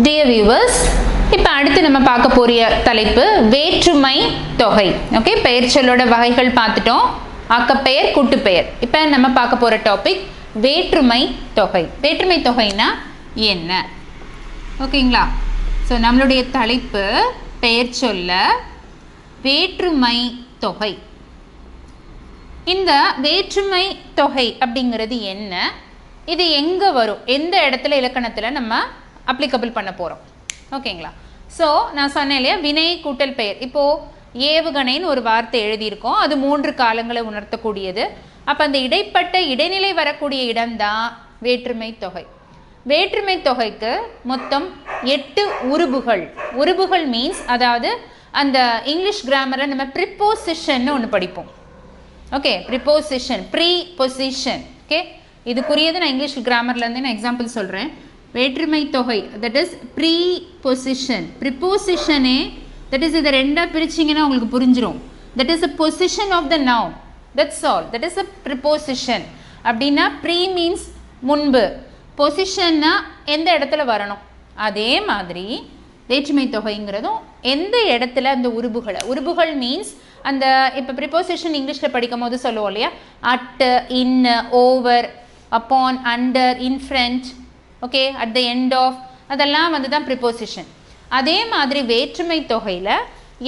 Dear viewers, இப்போ அடுத்து நம்ம பார்க்க போறிய தலைப்பு வேற்றுமை தொகை. ஓகே, பெயர்ச்சொல்லோட வகைகள் பார்த்துட்டோம். ஆக்கப்பெயர், கூட்டுப்பெயர். இப்போ நம்ம பார்க்க போற டாபிக் வேற்றுமை தொகை. வேற்றுமை தொகைனா என்ன? ஓகேங்களா? ஸோ நம்மளுடைய தலைப்பு பெயர்ச்சொல்ல வேற்றுமை தொகை. இந்த வேற்றுமை தொகை அப்படிங்கிறது என்ன? இது எங்கே வரும்? எந்த இடத்துல இலக்கணத்தில் நம்ம அப்ளிகபிள் பண்ண போகிறோம்? ஓகேங்களா? ஸோ நான் சொன்னேன் இல்லையா, வினை கூட்டல் பெயர். இப்போது ஏவுகணைன்னு ஒரு வார்த்தை எழுதியிருக்கோம், அது 3 காலங்களை உணர்த்தக்கூடியது. அப்போ அந்த இடைப்பட்ட இடைநிலை வரக்கூடிய இடம்தான் வேற்றுமை தொகை. வேற்றுமை தொகைக்கு மொத்தம் 8 உருபுகள். உருபுகள் மீன்ஸ், அதாவது அந்த இங்கிலீஷ் கிராமரில் நம்ம ப்ரிப்போசிஷன் ஒன்று படிப்போம். Okay, preposition, preposition. ஓகே, இதுக்குரியது நான் இங்கிலீஷ் கிராமர்லேருந்து நான் எக்ஸாம்பிள் சொல்கிறேன். வேற்றுமை தொகை, தட் இஸ் ப்ரீபொசிஷன். ப்ரிப்போசிஷனே தட் இஸ், இதை ரெண்டாக பிரிச்சிங்கன்னா உங்களுக்கு புரிஞ்சிடும். That is a position of the noun, that's all. That is a preposition. அப்படின்னா ப்ரீ மீன்ஸ் முன்பு, பொசிஷன்னா எந்த இடத்துல வரணும். அதே மாதிரி வேற்றுமை தொகைங்கிறதும் எந்த இடத்துல அந்த உருபுகளை, உருபுகள் மீன்ஸ் அந்த இப்போ ப்ரிப்போசிஷன் இங்கிலீஷில் படிக்கும் போது சொல்லுவோம் இல்லையா, at, in, over, upon, under, in front, okay, at the end of, அதெல்லாம் வந்து தான் ப்ரிப்போசிஷன். அதே மாதிரி வேற்றுமை தொகையில்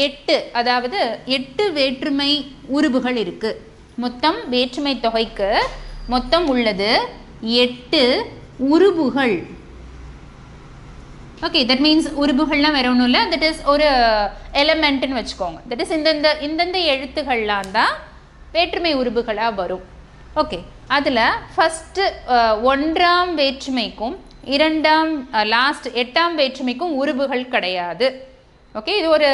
8, அதாவது 8 வேற்றுமை உருபுகள் இருக்குது. மொத்தம் வேற்றுமை தொகைக்கு மொத்தம் உள்ளது 8 உருபுகள். ஓகே, தட் மீன்ஸ் உருபுகள்லாம் வேற ஒன்றும் இல்லை, தட் இஸ் ஒரு எலமெண்ட்டுன்னு வச்சுக்கோங்க. தட் இஸ் இந்தந்த எழுத்துக்கள்லாம் தான் வேற்றுமை உருபுகளாக வரும். ஓகே, அதில் ஃபஸ்ட்டு 1ஆம் வேற்றுமைக்கும் 2ஆம் லாஸ்ட் 8ஆம் வேற்றுமைக்கும் உருபுகள் கிடையாது. ஓகே, இது ஒரு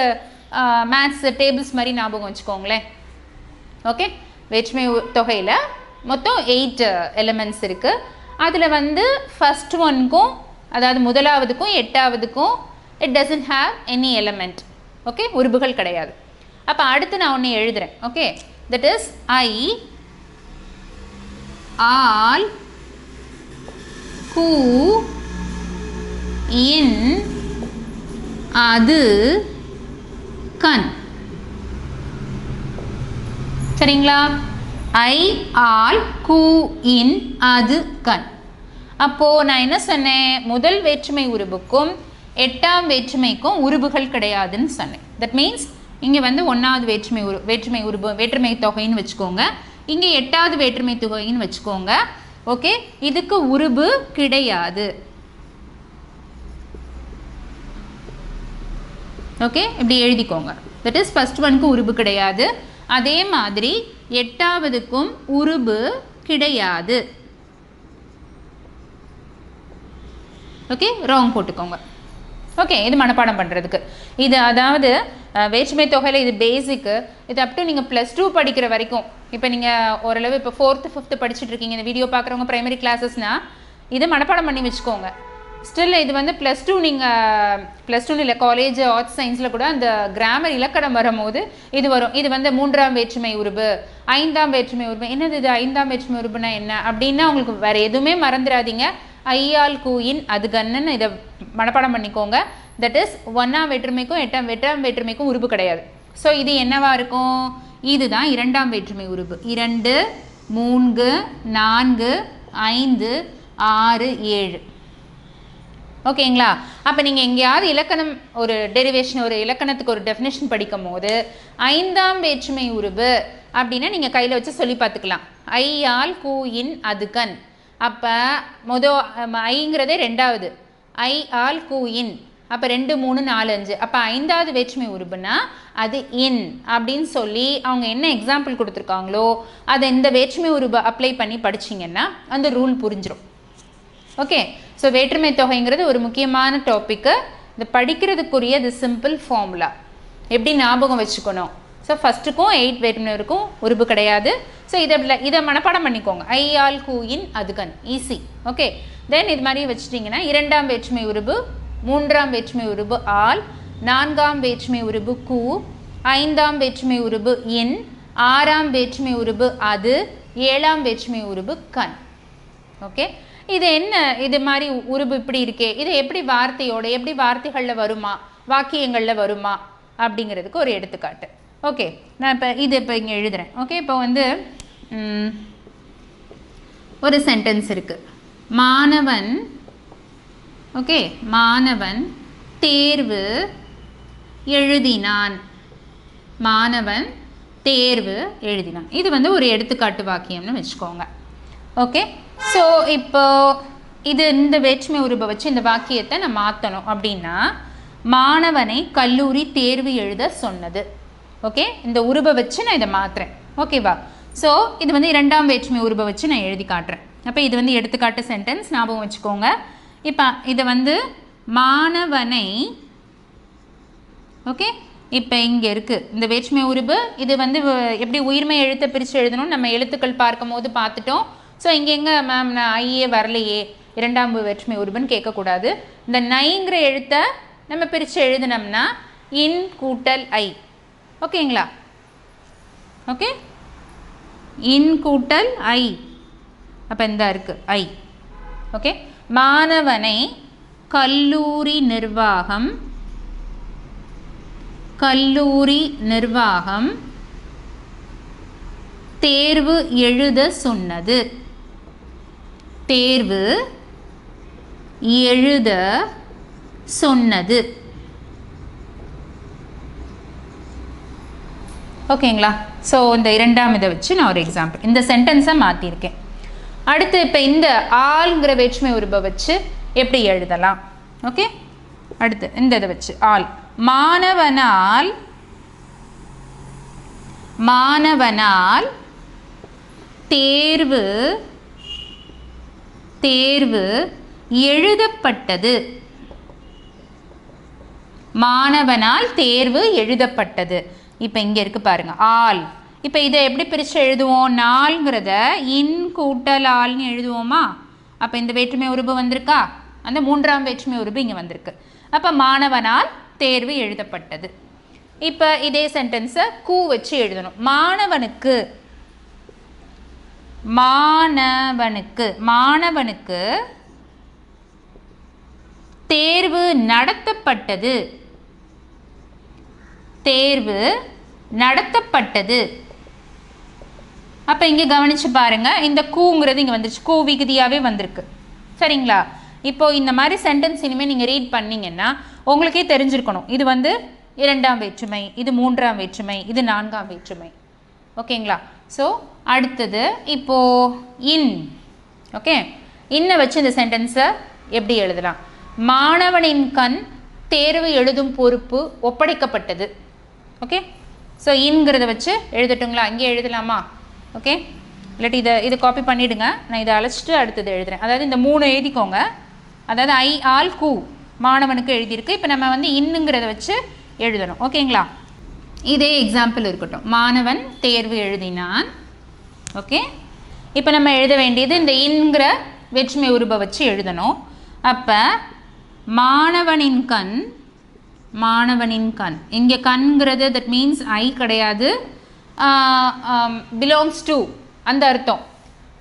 மேத்ஸ் டேபிள்ஸ் மாதிரி ஞாபகம் வச்சுக்கோங்களேன். ஓகே, வேற்றுமை தொகையில் மொத்தம் 8 எலிமெண்ட்ஸ் இருக்குது. அதில் வந்து ஃபஸ்ட் ஒன்க்கும், அதாவது முதலாவதுக்கும் 8ஆவதுக்கும் it doesn't have any element. Okay, உருபுகள் கிடையாது. அப்போ அடுத்து நான் ஒன்று எழுதுகிறேன். ஓகே, தட் இஸ் ஐ, ஆல், கூ, இன், அது, கண். சரிங்களா? ஐ, ஆல், கூ, இன், அது, கண். அப்போது நான் என்ன சொன்னேன்? முதல் வேற்றுமை உருபுக்கும் 8ஆம் வேற்றுமைக்கும் உருபுகள் கிடையாதுன்னு சொன்னேன். தட் மீன்ஸ் இங்கே வந்து 1ஆவது வேற்றுமை தொகைன்னு வச்சுக்கோங்க, இங்கே 8ஆவது வேற்றுமை தொகைன்னு வச்சுக்கோங்க. ஓகே, இதுக்கு உருபு கிடையாது. ஓகே, இப்படி எழுதிக்கோங்க. தட் இஸ் ஃபர்ஸ்ட் ஒன்க்கு உருபு கிடையாது. அதே மாதிரி 8ஆவதுக்கும் உருபு கிடையாது. ஓகே, ராங் போட்டுக்கோங்க. ஓகே, இது மனப்பாடம் பண்ணுறதுக்கு. இது அதாவது வேற்றுமை தொகையில் இது பேசிக்கு. இது அப் டு நீங்கள் +2 படிக்கிற வரைக்கும். இப்போ நீங்கள் ஓரளவு இப்போ 4th 5th படிச்சுட்டு இருக்கீங்க, இந்த வீடியோ பார்க்குறவங்க ப்ரைமரி கிளாஸஸ்னால் இதை மனப்பாடம் பண்ணி வச்சுக்கோங்க. ஸ்டில் இது வந்து +2, நீங்கள் +2 இல்லை, காலேஜ் ஆர்ட்ஸ் சயின்ஸில் கூட அந்த கிராமர் இலக்கணம் வரும்போது இது வரும். இது வந்து 3ஆம் வேற்றுமை உருபு, 5ஆம் வேற்றுமை உருபு. என்னது இது 5ஆம் வேற்றுமை உருபுனா என்ன அப்படின்னா உங்களுக்கு வேறு எதுவுமே மறந்துடாதீங்க. ஐயால், கூயின், அது கண்ணுன்னு இதை மனப்பாடம் பண்ணிக்கோங்க. தட் இஸ் 1ஆம் வேற்றுமைக்கும் 8ஆம் வேற்றுமைக்கும் உருபு கிடையாது. ஸோ இது என்னவா இருக்கும்? இதுதான் 2ஆம் வேற்றுமை உருபு. 2, 3, 4, 5, 6, 7. ஓகேங்களா? அப்போ நீங்கள் எங்கேயாவது இலக்கணம் ஒரு டெரிவேஷன், ஒரு இலக்கணத்துக்கு ஒரு டெஃபினேஷன் படிக்கும் போது 5ஆம் வேற்றுமை உருபு அப்படின்னா நீங்கள் கையில் வச்சு சொல்லி பார்த்துக்கலாம். ஐயால், கூயின், அது கண். அப்போ ஐங்கிறதே 2ஆவது, ஐ, ஆல், கூ, இன். அப்போ 2, 3, 4, 5. அப்போ 5ஆவது வேற்றுமை உருபுனா அது இன் அப்படின்னு சொல்லி அவங்க என்ன எக்ஸாம்பிள் கொடுத்துருக்காங்களோ அதை இந்த வேற்றுமை உருபு அப்ளை பண்ணி படிச்சிங்கன்னா அந்த ரூல் புரிஞ்சிடும். ஓகே, ஸோ வேற்றுமை தொகைங்கிறது ஒரு முக்கியமான டாப்பிக்கு. இது படிக்கிறதுக்குரிய இது சிம்பிள் ஃபார்முலா எப்படி ஞாபகம் வச்சுக்கணும். ஸோ ஃபஸ்ட்டுக்கும் 8 வேற்றுமை இருக்கும் உருபு கிடையாது. ஸோ இதை மனப்பாடம் பண்ணிக்கோங்க. ஐ, ஆல், கூ, இன், அது கண், ஈஸி. ஓகே, தென் இது மாதிரி வச்சுட்டிங்கன்னா 2ஆம் வேற்றுமை உருபு, 3ஆம் வேற்றுமை உருபு ஆல், 4ஆம் வேற்றுமை உருபு கூ, 5ஆம் வேற்றுமை உருபு இன், 6ஆம் வேற்றுமை உருபு அது, 7ஆம் வேற்றுமை உருபு கண். ஓகே, இது என்ன இது மாதிரி உருபு இப்படி இருக்கே, இது எப்படி வார்த்தையோட எப்படி வார்த்தைகளில் வருமா, வாக்கியங்களில் வருமா அப்படிங்கிறதுக்கு ஒரு எடுத்துக்காட்டு. ஓகே, நான் இப்போ இங்கே எழுதுகிறேன். ஓகே, இப்போ வந்து ஒரு சென்டென்ஸ் இருக்குது. மாணவன், ஓகே, மாணவன் தேர்வு எழுதினான். மாணவன் தேர்வு எழுதினான். இது வந்து ஒரு எடுத்துக்காட்டு வாக்கியம்னு வச்சுக்கோங்க. ஓகே, ஸோ இப்போ இந்த வேற்றுமை உருபை வச்சு இந்த வாக்கியத்தை நான் மாற்றணும் அப்படின்னா, மாணவனை கல்லூரி தேர்வு எழுத சொன்னது. ஓகே, இந்த உருபை வச்சு நான் இதை மாற்றுறேன். ஓகேவா? ஸோ இது வந்து இரண்டாம் வேற்றுமை உருபை வச்சு நான் எழுதி காட்டுறேன். அப்போ இது வந்து எடுத்துக்காட்டு சென்டென்ஸ், ஞாபகம் வச்சுக்கோங்க. இப்போ இதை வந்து மாணவனை, ஓகே, இப்போ இங்கே இருக்குது இந்த வேற்றுமை உருபு. இது வந்து எப்படி உயிர்மை எழுத்தை பிரித்து எழுதணும் நம்ம எழுத்துக்கள் பார்க்கும் போது பார்த்துட்டோம். ஸோ இங்கே எங்கே மேம் நான் ஐயே வரலையே, இரண்டாம் வேற்றுமை உருபுன்னு கேட்கக்கூடாது. இந்த நைங்கிற எழுத்தை நம்ம பிரித்து எழுதினோம்னா இன் கூட்டல் ஐ. ஓகேங்களா? ஓகே, இன் கூட்டல் ஐ. அப்போ இந்த இருக்குது ஐ. ஓகே, மாணவனை கல்லூரி நிர்வாகம் தேர்வு எழுத சொன்னது. தேர்வு எழுத சொன்னது. ஓகேங்களா? ஸோ இந்த இரண்டாம் இதை வச்சு நான் ஒரு எக்ஸாம்பிள் இந்த சென்டென்ஸை மாற்றிருக்கேன். அடுத்து இப்போ இந்த ஆள்ங்கிற வேற்றுமை உருபை வச்சு எப்படி எழுதலாம்? ஓகே, அடுத்து இந்த இதை வச்சு ஆள். மாணவனால் தேர்வு எழுதப்பட்டது. மாணவனால் தேர்வு எழுதப்பட்டது. இப்போ இங்கே இருக்கு பாருங்க ஆள். இப்போ இதை எப்படி பிரித்து எழுதுவோம்? நாள்ங்கிறத இன் கூட்டல் ஆள்னு எழுதுவோமா? அப்போ இந்த வேற்றுமை உருபு வந்திருக்கா, அந்த மூன்றாம் வேற்றுமை உருபு இங்கே வந்திருக்கு. அப்போ மாணவனால் தேர்வு எழுதப்பட்டது. இப்போ இதே சென்டென்ஸை கூ வச்சு எழுதணும். மாணவனுக்கு தேர்வு நடத்தப்பட்டது. அப்போ இங்கே கவனிச்சு பாருங்க, இந்த கூங்கிறது இங்கே வந்துருச்சு, கூ விகுதியாகவே வந்திருக்கு. சரிங்களா? இப்போ இந்த மாதிரி சென்டென்ஸ் இனிமேல் நீங்கள் ரீட் பண்ணிங்கன்னா உங்களுக்கே தெரிஞ்சிருக்கணும், இது வந்து இரண்டாம் வேற்றுமை, இது மூன்றாம் வேற்றுமை, இது நான்காம் வேற்றுமை. ஓகேங்களா? ஸோ அடுத்தது இப்போது இன். ஓகே, இன்னை வச்சு இந்த சென்டென்ஸை எப்படி எழுதலாம்? மாணவனின் கண் தேர்வு எழுதும் பொறுப்பு ஒப்படைக்கப்பட்டது. ஓகே, ஸோ இன்கிறத வச்சு எழுதட்டுங்களா? இங்கே எழுதலாமா? ஓகே, இல்லாட்டி இதை காப்பி பண்ணிவிடுங்க, நான் இதை அழைச்சிட்டு அடுத்தது எழுதுகிறேன். அதாவது இந்த மூணு எழுதிக்கோங்க. அதாவது ஐ ஆல் கூ மாணவனுக்கு எழுதியிருக்கு. இப்போ நம்ம வந்து இன்னுங்கிறத வச்சு எழுதணும். ஓகேங்களா? இதே எக்ஸாம்பிள் இருக்கட்டும். மாணவன் தேர்வு எழுதினான். ஓகே, இப்போ நம்ம எழுத வேண்டியது இந்த இன்கிற வேற்றுமை உருபை வச்சு எழுதணும். அப்போ மாணவனின் கண் இங்கே கண்ங்கிறது தட் மீன்ஸ் ஐ கிடையாது, பிலாங்ஸ் டு அந்த அர்த்தம்.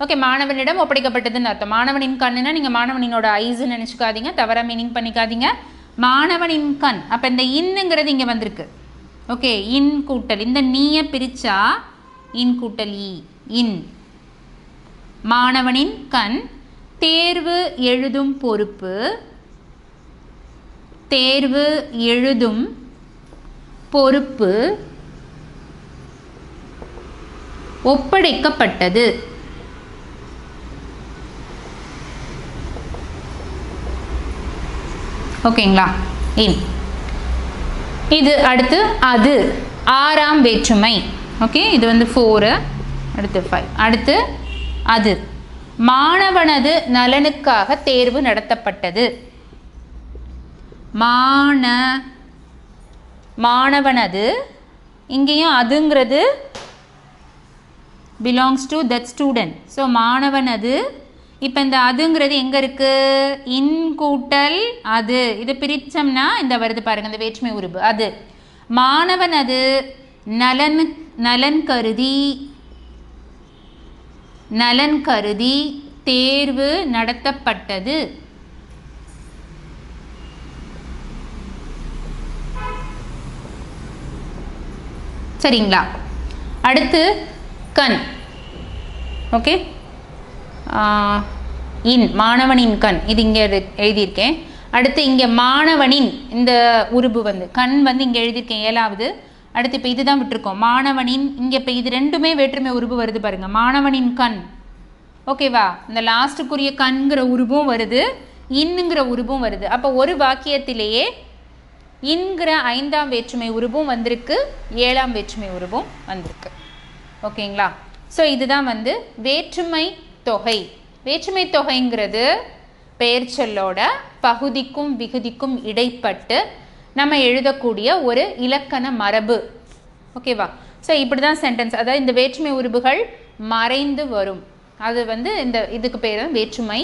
ஓகே, மாணவனிடம் ஒப்படைக்கப்பட்டதுன்னு அர்த்தம். மாணவனின் கண்ணுன்னா நீங்கள் மாணவனினோட ஐஸ்ன்னு நினச்சிக்காதீங்க, தவறாக மீனிங் பண்ணிக்காதீங்க. மாணவனின் கண். அப்போ இந்த இன்னுங்கிறது இங்கே வந்திருக்கு. ஓகே, இன் கூட்டல் இந்த நீயை பிரித்தா இன் கூட்டல் இன். மாணவனின் கண் தேர்வு எழுதும் பொறுப்பு ஒப்படைக்கப்பட்டது. ஓகேங்களா? இன். இது அடுத்து அது ஆறாம் வேற்றுமை. ஓகே, இது வந்து 4, அடுத்து 5. அடுத்து அது மாணவனது நலனுக்காக தேர்வு நடத்தப்பட்டது. மாணவனது இங்கேயும் அதுங்கிறது belongs to that student. So மாணவனது. இப்போ இந்த அதுங்கிறது எங்கே இருக்குது? இன் கூட்டல் அது. இது பிரித்தோம்னா இந்த வருது பாருங்க, இந்த வேற்றுமை உருபு அது. மாணவனது நலன் கருதி தேர்வு நடத்தப்பட்டது. சரிங்களா? அடுத்து கண். ஓகே, இன் மாணவனின் கண், இது இங்கே எழுதியிருக்கேன். அடுத்து இங்கே மாணவனின் இந்த உருபு வந்து கண் வந்து இங்கே எழுதியிருக்கேன் 7வது. அடுத்து இப்போ இதுதான் விட்டுருக்கோம் மாணவனின். இங்கே இப்போ இது ரெண்டுமே வேற்றுமை உருபு வருது பாருங்க, மாணவனின் கண். ஓகேவா? இந்த லாஸ்ட்டுக்குரிய கண்கிற உருபும் வருது, இன்னுங்கிற உருபும் வருது. அப்போ ஒரு வாக்கியத்திலேயே இன்கிற 5ஆம் வேற்றுமை உருபும் வந்திருக்கு, 7ஆம் வேற்றுமை உருபும் வந்திருக்கு. ஓகேங்களா? ஸோ இதுதான் வந்து வேற்றுமை தொகை. வேற்றுமை தொகைங்கிறது பெயர் சொல்லோட பகுதிக்கும் விகுதிக்கும் இடைப்பட்டு நம்ம எழுதக்கூடிய ஒரு இலக்கண மரபு. ஓகேவா? ஸோ இப்படி தான் சென்டென்ஸ், அதாவது இந்த வேற்றுமை உருபுகள் மறைந்து வரும், அது வந்து இந்த இதுக்கு பேர் வேற்றுமை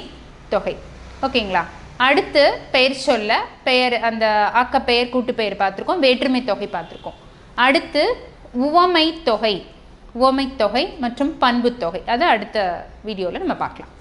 தொகை. ஓகேங்களா? அடுத்து பெயர் சொல்ல பெயர், அந்த ஆக்கப்பெயர் கூட்டுப்பெயர் பார்த்துருக்கோம், வேற்றுமை தொகை பார்த்துருக்கோம். அடுத்து உவமை தொகை, உவமை தொகை மற்றும் பண்பு தொகை, அது அடுத்த வீடியோவில் நம்ம பார்க்கலாம்.